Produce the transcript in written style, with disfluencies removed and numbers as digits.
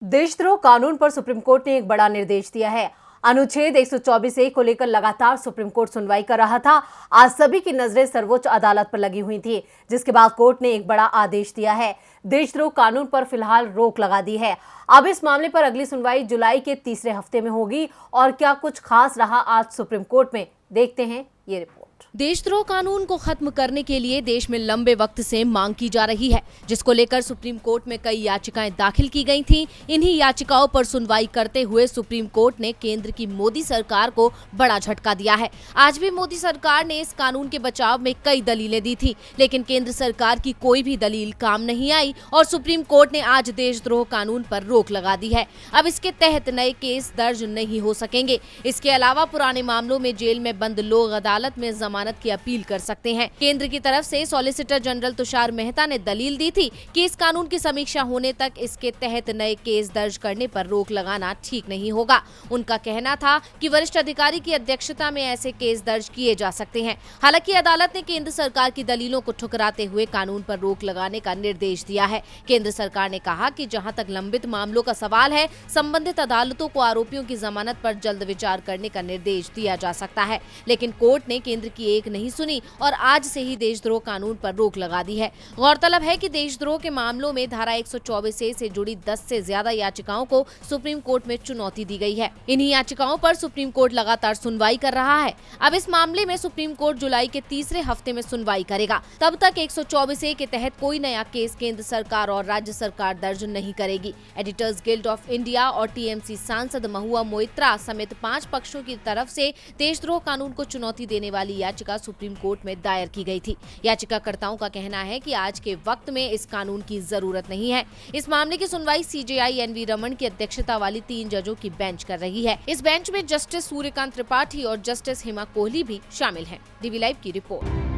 देशद्रोह कानून पर सुप्रीम कोर्ट ने एक बड़ा निर्देश दिया है। अनुच्छेद 124(a) को लेकर लगातार सुप्रीम कोर्ट सुनवाई कर रहा था। आज सभी की नजरें सर्वोच्च अदालत पर लगी हुई थी, जिसके बाद कोर्ट ने एक बड़ा आदेश दिया है। देशद्रोह कानून पर फिलहाल रोक लगा दी है। अब इस मामले पर अगली सुनवाई जुलाई के तीसरे हफ्ते में होगी। और क्या कुछ खास रहा आज सुप्रीम कोर्ट में, देखते हैं ये रिपोर्ट। देशद्रोह कानून को खत्म करने के लिए देश में लंबे वक्त से मांग की जा रही है, जिसको लेकर सुप्रीम कोर्ट में कई याचिकाएं दाखिल की गई थीं। इन्हीं याचिकाओं पर सुनवाई करते हुए सुप्रीम कोर्ट ने केंद्र की मोदी सरकार को बड़ा झटका दिया है। आज भी मोदी सरकार ने इस कानून के बचाव में कई दलीलें दी थी, लेकिन केंद्र सरकार की कोई भी दलील काम नहीं आई और सुप्रीम कोर्ट ने आज देशद्रोह कानून पर रोक लगा दी है। अब इसके तहत नए केस दर्ज नहीं हो सकेंगे। इसके अलावा पुराने मामलों में जेल में बंद लोग अदालत में जमानत की अपील कर सकते हैं। केंद्र की तरफ से सॉलिसिटर जनरल तुषार मेहता ने दलील दी थी कि इस कानून की समीक्षा होने तक इसके तहत नए केस दर्ज करने पर रोक लगाना ठीक नहीं होगा। उनका कहना था कि वरिष्ठ अधिकारी की अध्यक्षता में ऐसे केस दर्ज किए जा सकते हैं। हालांकि अदालत ने केंद्र सरकार की दलीलों को ठुकराते हुए कानून पर रोक लगाने का निर्देश दिया है। केंद्र सरकार ने कहा कि जहां तक लंबित मामलों का सवाल है, संबंधित अदालतों को आरोपियों की जमानत पर जल्द विचार करने का निर्देश दिया जा सकता है, लेकिन कोर्ट ने केंद्र की एक नहीं सुनी और आज से ही देशद्रोह कानून पर रोक लगा दी है। गौरतलब है कि देशद्रोह के मामलों में धारा 124(a) से जुड़ी 10 से ज्यादा याचिकाओं को सुप्रीम कोर्ट में चुनौती दी गई है। इन्हीं याचिकाओं पर सुप्रीम कोर्ट लगातार सुनवाई कर रहा है। अब इस मामले में सुप्रीम कोर्ट जुलाई के तीसरे हफ्ते में सुनवाई करेगा। तब तक 124(a) के तहत कोई नया केस केंद्र सरकार और राज्य सरकार दर्ज नहीं करेगी। एडिटर्स गिल्ड ऑफ इंडिया और टीएमसी सांसद महुआ मोइत्रा समेत 5 पक्षों की तरफ से देशद्रोह कानून को चुनौती देने वाली याचिका सुप्रीम कोर्ट में दायर की गई थी। याचिकाकर्ताओं का कहना है कि आज के वक्त में इस कानून की जरूरत नहीं है। इस मामले की सुनवाई सीजेआई एनवी रमन की अध्यक्षता वाली 3 जजों की बेंच कर रही है। इस बेंच में जस्टिस सूर्यकांत त्रिपाठी और जस्टिस हिमा कोहली भी शामिल हैं। डीवी लाइव की रिपोर्ट।